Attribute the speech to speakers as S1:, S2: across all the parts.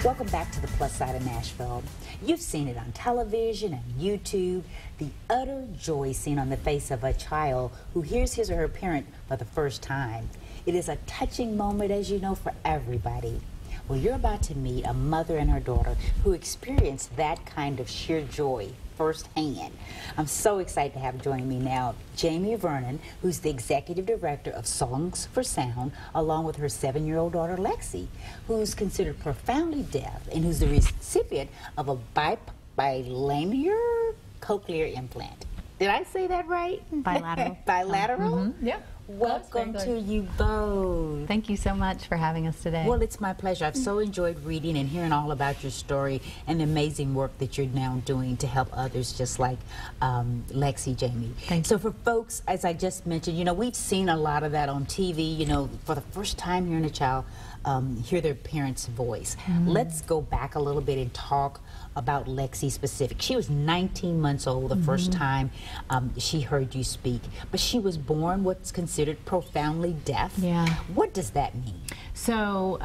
S1: Welcome back to the Plus Side of Nashville. You've seen it on television and YouTube, the utter joy seen on the face of a child who hears his or her parent for the first time. It is a touching moment, as you know, for everybody. Well, you're about to meet a mother and her daughter who experienced that kind of sheer joy firsthand. I'm so excited to have joining me now Jamie Vernon, who's the executive director of Songs for Sound, along with her 7-year-old daughter Lexi, who's considered profoundly deaf and who's the recipient of a bilateral cochlear implant. Did I say that right?
S2: Bilateral.
S1: Bilateral?
S2: Mm-hmm. Yep.
S1: Welcome to you both.
S2: Thank you so much for having us today.
S1: Well, it's my pleasure. I've so enjoyed reading and hearing all about your story and the amazing work that you're now doing to help others just like Lexi, Jamie.
S2: Thank you.
S1: So for folks, as I just mentioned, you know, we've seen a lot of that on TV, you know, for the first time hearing a child hear their parents' voice.
S2: Mm-hmm.
S1: Let's go back a little bit and talk about Lexi specific. She was 19 months old the first time she heard you speak, but she was born what's considered profoundly deaf.
S2: Yeah.
S1: What does that mean?
S2: So,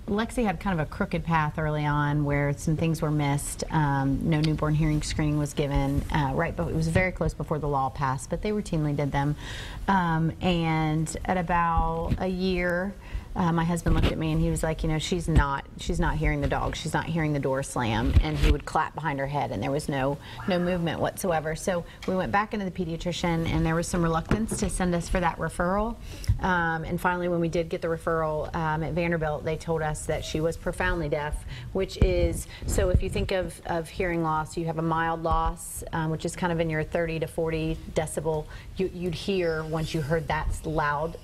S2: Lexi had kind of a crooked path early on where some things were missed. No newborn hearing screening was given, but it was very close before the law passed, but they routinely did them. And at about a year, my husband looked at me and he was like, you know, she's not hearing the dog, she's not hearing the door slam, and he would clap behind her head and there was no movement whatsoever. So we went back into the pediatrician and there was some reluctance to send us for that referral. And finally, when we did get the referral at Vanderbilt, they told us that she was profoundly deaf, which is, so if you think of hearing loss, you have a mild loss, which is kind of in your 30 to 40 decibel. You'd hear once you heard that loud,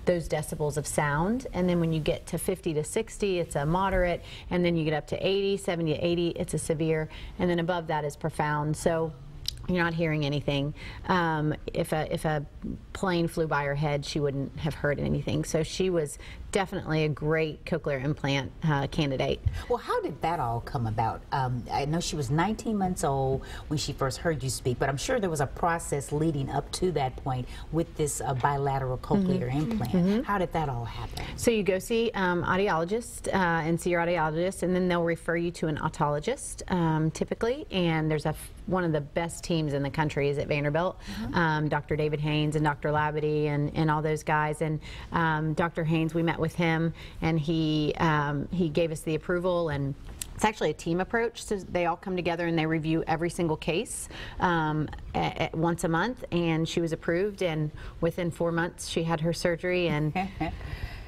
S2: those decibels of sound, and then when you get to 50 to 60, it's a moderate, and then you get up to 80, 70 to 80, it's a severe, and then above that is profound. So you're not hearing anything. If a plane flew by her head, she wouldn't have heard anything. So she was definitely a great cochlear implant candidate.
S1: Well, how did that all come about? I know she was 19 months old when she first heard you speak, but I'm sure there was a process leading up to that point with this bilateral cochlear implant. How did that all happen?
S2: So you go see audiologist and see your audiologist, and then they'll refer you to an otologist typically, and there's one of the best teams in the country is at Vanderbilt. Dr. David Haynes and Dr. Labadie and all those guys, and Dr. Haynes, we met with him and he gave us the approval, and it's actually a team approach, so they all come together and they review every single case once a month, and she was approved, and within 4 months she had her surgery and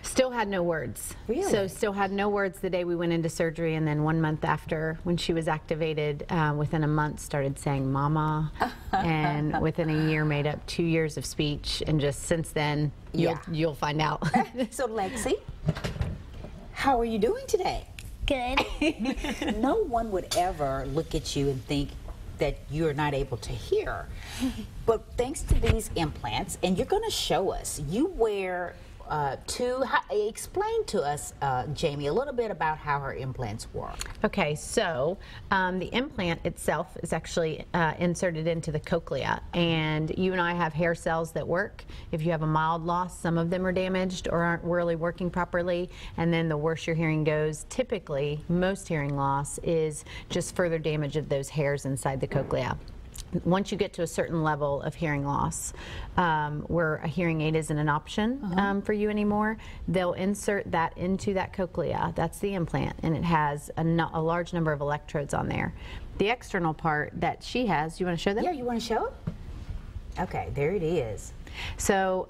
S2: still had no words.
S1: Really?
S2: So still had no words the day we went into surgery, and then 1 month after, when she was activated, within a month started saying mama, and within a year made up 2 years of speech, and just since then you'll find out.
S1: So Lexi, how are you doing today?
S3: Good.
S1: No one would ever look at you and think that you're not able to hear, but thanks to these implants, and you're going to show us, you wear explain to us, Jamie, a little bit about how her implants work.
S2: Okay, so the implant itself is actually inserted into the cochlea, and you and I have hair cells that work. If you have a mild loss, some of them are damaged or aren't really working properly, and then the worse your hearing goes, typically most hearing loss is just further damage of those hairs inside the cochlea. Once you get to a certain level of hearing loss, where a hearing aid isn't an option for you anymore, they'll insert that into that cochlea. That's the implant, and it has a large number of electrodes on there. The external part that she has, you want to show them?
S1: Yeah, you want to show it? Okay, there it is.
S2: So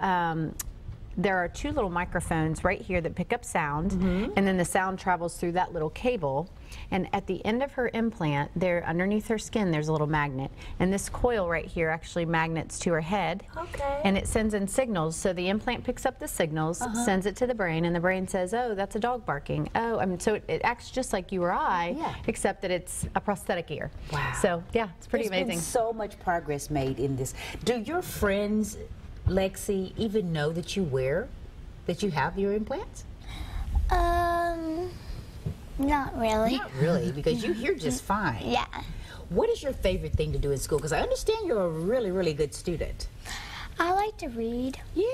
S2: there are 2 little microphones right here that pick up sound, and then the sound travels through that little cable. And at the end of her implant, there underneath her skin, there's a little magnet. And this coil right here actually magnets to her head. Okay. And it sends in signals. So the implant picks up the signals, sends it to the brain, and the brain says, oh, that's a dog barking. Oh, I mean, so it acts just like you or I, except that it's a prosthetic ear. Wow. So yeah, it's pretty amazing.
S1: There's been so much progress made in this. Do your friends, Lexi, even know that you have your implants?
S3: Not really.
S1: Not really, because you hear just fine.
S3: Yeah.
S1: What is your favorite thing to do in school? Because I understand you're a really, really good student.
S3: I like to read.
S1: Yeah.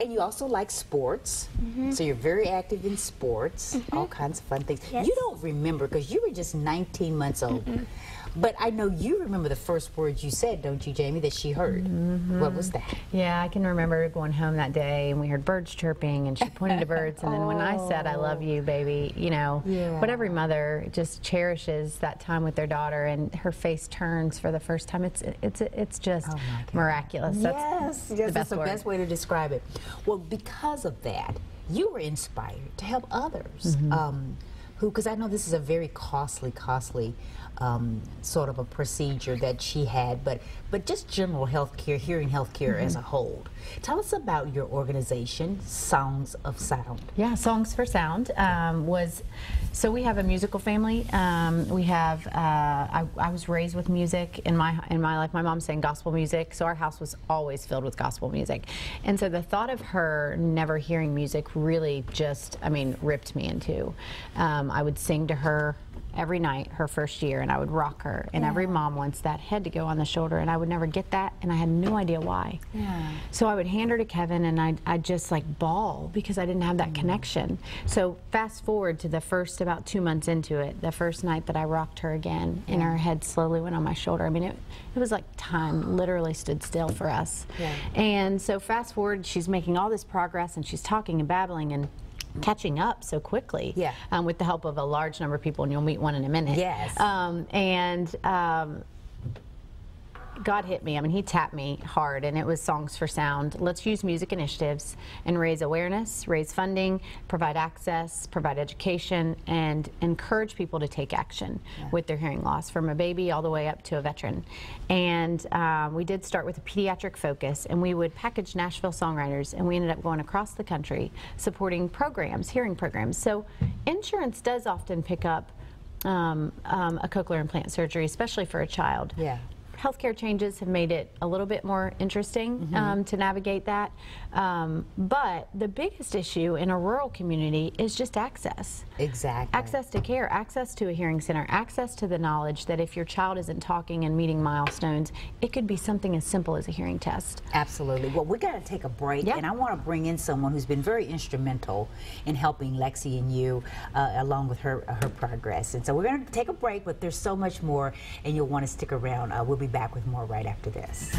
S1: And you also like sports, so you're very active in sports, all kinds of fun things.
S3: Yes.
S1: You don't remember, because you were just 19 months old. But I know you remember the first words you said, don't you, Jamie, that she heard? What was that?
S2: Yeah, I can remember going home that day and we heard birds chirping and she pointed to birds, and then when I said, "I love you, baby," you know, what every mother just cherishes that time with their daughter, and her face turns for the first time. It's just miraculous.
S1: Yes, that's the
S2: word.
S1: best way to describe it. Well, because of that, you were inspired to help others who, because I know this is a very costly sort of a procedure that she had, but just general health care, hearing health care as a whole. Tell us about your organization, Songs of Sound.
S2: Yeah, Songs for Sound so we have a musical family. We have I was raised with music in my life. My mom sang gospel music, so our house was always filled with gospel music. And so the thought of her never hearing music really just, ripped me in two. I would sing to her every night her first year, and I would rock her, and every mom wants that head to go on the shoulder, and I would never get that, and I had no idea why. So I would hand her to Kevin, and I'd just like bawl because I didn't have that connection. So fast forward to the first, about 2 months into it, the first night that I rocked her again, and her head slowly went on my shoulder. It was like time literally stood still for us. And so fast forward, she's making all this progress, and she's talking and babbling and catching up so quickly with the help of a large number of people, and you'll meet one in a minute. God hit me. He tapped me hard, and it was Songs for Sound. Let's use music initiatives and raise awareness, raise funding, provide access, provide education, and encourage people to take action with their hearing loss, from a baby all the way up to a veteran. And we did start with a pediatric focus, and we would package Nashville songwriters, and we ended up going across the country supporting programs, hearing programs. So insurance does often pick up a cochlear implant surgery, especially for a child. Healthcare changes have made it a little bit more interesting to navigate that. But the biggest issue in a rural community is just access. Access to care, access to a hearing center, access to the knowledge that if your child isn't talking and meeting milestones, it could be something as simple as a hearing test.
S1: Absolutely. Well, we got to take a break, and I want to bring in someone who's been very instrumental in helping Lexi and you along with her progress. And so we're going to take a break, but there's so much more, and you'll want to stick around. We'll be back with more right after this.